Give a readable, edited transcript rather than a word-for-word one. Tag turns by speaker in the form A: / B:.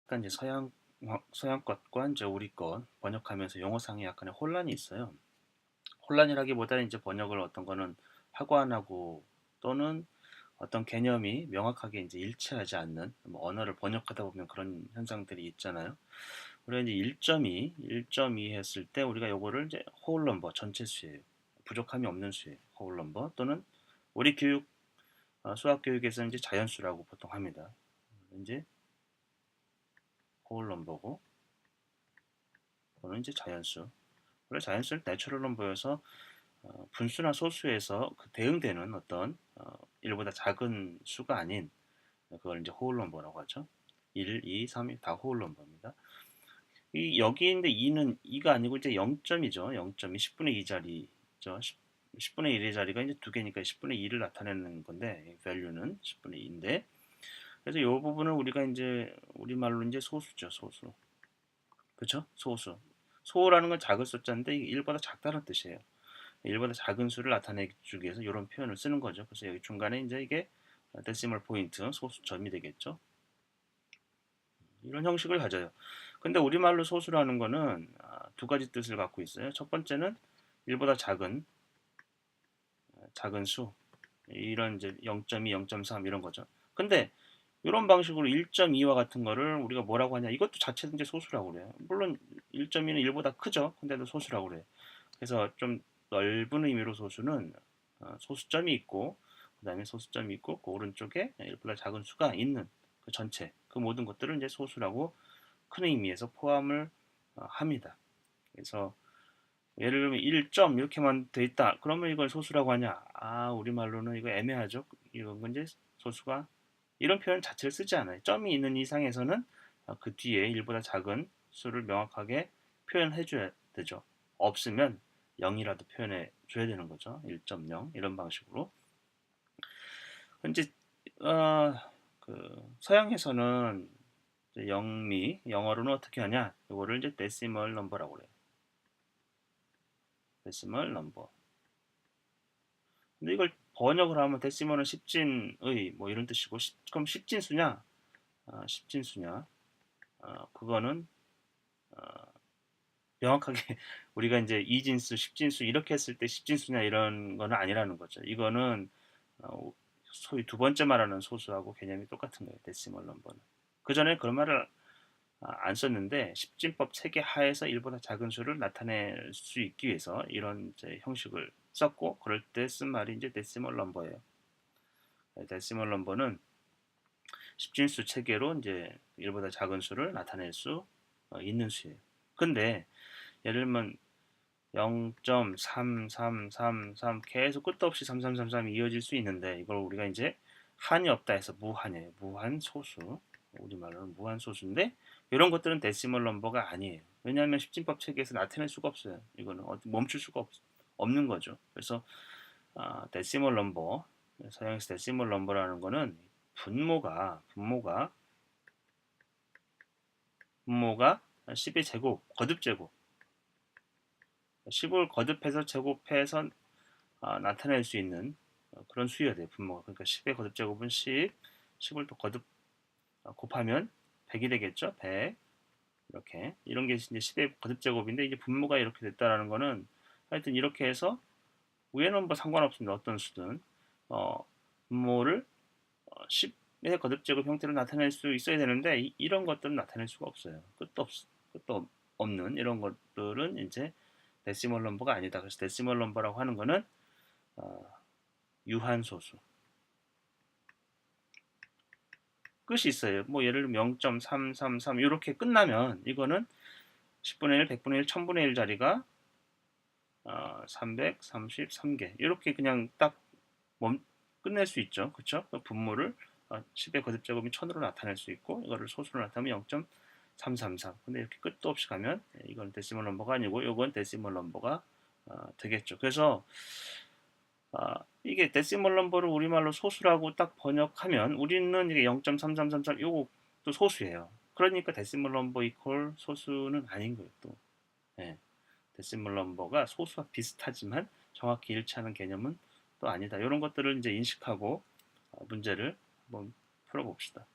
A: 약간 이제 서양 것과 이제 우리 것 번역하면서 용어상에 약간의 혼란이 있어요. 혼란이라기보다는 이제 번역을 어떤 거는 하고 안 하고 또는 어떤 개념이 명확하게 이제 일치하지 않는 뭐 언어를 번역하다 보면 그런 현상들이 있잖아요. 우리가 이제 1.2 했을 때 우리가 요거를 이제 whole number 전체 수예요. 부족함이 없는 수예요. whole number 또는 우리 수학 교육에서 이제 자연수라고 보통 합니다. 이제 whole number고 또는 이제 자연수. 원래 자연수는 내추럴 넘버여서 분수나 소수에서 그 대응되는 어떤 1보다 작은 수가 아닌 그걸 이제 호울 넘버라고 하죠. 1, 2, 3이 다 호울 넘버입니다. 여기 있는데 2는 2가 아니고 이제 0점이죠. 0점이 10분의 2 자리죠. 10분의 1의 자리가 이제 두 개니까 10분의 2를 나타내는 건데 value는 10분의 2인데 그래서 이 부분을 우리가 이제 우리말로 이제 소수죠. 소수. 그렇죠? 소수. 소라는 건 작은 숫자인데 이게 1보다 작다는 뜻이에요. 1보다 작은 수를 나타내기 위해서 이런 표현을 쓰는 거죠. 그래서 여기 중간에 이제 이게 데시멀 포인트, 소수점이 되겠죠. 이런 형식을 가져요. 근데 우리말로 소수라는 거는 두 가지 뜻을 갖고 있어요. 첫 번째는 1보다 작은 수, 이런 이제 0.2, 0.3 이런 거죠. 근데 이런 방식으로 1.2와 같은 거를 우리가 뭐라고 하냐? 이것도 자체도 이제 소수라고 그래요. 물론 1.2는 1보다 크죠. 근데도 소수라고 그래요. 그래서 좀 넓은 의미로 소수는 소수점이 있고 그다음에 소수점이 있고 그 오른쪽에 1보다 작은 수가 있는 그 전체 그 모든 것들을 이제 소수라고 큰 의미에서 포함을 합니다. 그래서 예를 들면 1점 이렇게만 돼 있다. 그러면 이걸 소수라고 하냐? 우리말로는 이거 애매하죠. 이건 이제 소수가 이런 표현 자체를 쓰지 않아요. 점이 있는 이상에서는 그 뒤에 1보다 작은 수를 명확하게 표현해 줘야 되죠. 없으면 0이라도 표현해 줘야 되는 거죠. 1.0 이런 방식으로. 이제 어, 서양에서는 영미 영어로는 어떻게 하냐? 이거를 이제 데시멀 넘버라고 그래요. 데시멀 넘버. 근데 이걸 번역을 하면 데시멀은 십진의 뭐 이런 뜻이고 그럼 십진수냐? 십진수냐? 그거는 어, 명확하게 우리가 이제 이진수, 십진수 이렇게 했을 때 십진수냐 이런 거는 아니라는 거죠. 이거는 소위 두 번째 말하는 소수하고 개념이 똑같은 거예요. 데시멀 넘버는. 그 전에 그런 말을 안 썼는데 십진법 체계 하에서 1보다 작은 수를 나타낼 수 있기 위해서 이런 이제 형식을 썼고 그럴 때 쓴 말이 이제 데시멀 넘버예요. 데시멀 넘버는 십진수 체계로 이제 1보다 작은 수를 나타낼 수 있는 수예요. 근데 예를 들면 0.3333 계속 끝도 없이 3333이 이어질 수 있는데 이걸 우리가 이제 한이 없다 해서 무한이에요. 무한 소수. 우리말로는 무한 소수인데 이런 것들은 데시멀 넘버가 아니에요. 왜냐하면 십진법 체계에서 나타낼 수가 없어요. 이거는 멈출 수가 없는 거죠. 그래서 데시멀 넘버 서양에서 데시멀 넘버라는 거는 분모가 10의 제곱 거듭 제곱 10을 거듭해서 제곱해서 나타낼 수 있는 그런 수여야 돼요. 분모가. 그러니까 10의 거듭제곱은 10, 10을 또 거듭 곱하면 100이 되겠죠. 100 이렇게 이런 게 이제 10의 거듭제곱인데 이제 분모가 이렇게 됐다라는 거는 하여튼 이렇게 해서 위에는 뭐 상관없습니다. 어떤 수든 분모를 10의 거듭제곱 형태로 나타낼 수 있어야 되는데 이런 것들은 나타낼 수가 없어요. 끝도 없는 이런 것들은 이제 데시멀 넘버가 아니다. 그래서 데시멀 넘버라고 하는 거는 어, 유한소수 끝이 있어요. 뭐 예를 들면 0.333 이렇게 끝나면 이거는 10분의 1, 100분의 1, 1000분의 1 자리가 333개 이렇게 그냥 딱 끝낼 수 있죠. 그렇죠? 분모를 10의 거듭제곱이 1000으로 나타낼 수 있고 이거를 소수로 나타내면 0.333 근데 이렇게 끝도 없이 가면 이건 데시멀 넘버가 아니고 이건 데시멀 넘버가 되겠죠. 그래서 이게 데시멀 넘버를 우리말로 소수라고 딱 번역하면 우리는 이게 0.3333 요것도 소수예요. 그러니까 데시멀 넘버 이퀄 소수는 아닌 거예요. 또 예, 데시멀 넘버가 소수와 비슷하지만 정확히 일치하는 개념은 또 아니다. 이런 것들을 이제 인식하고 문제를 한번 풀어봅시다.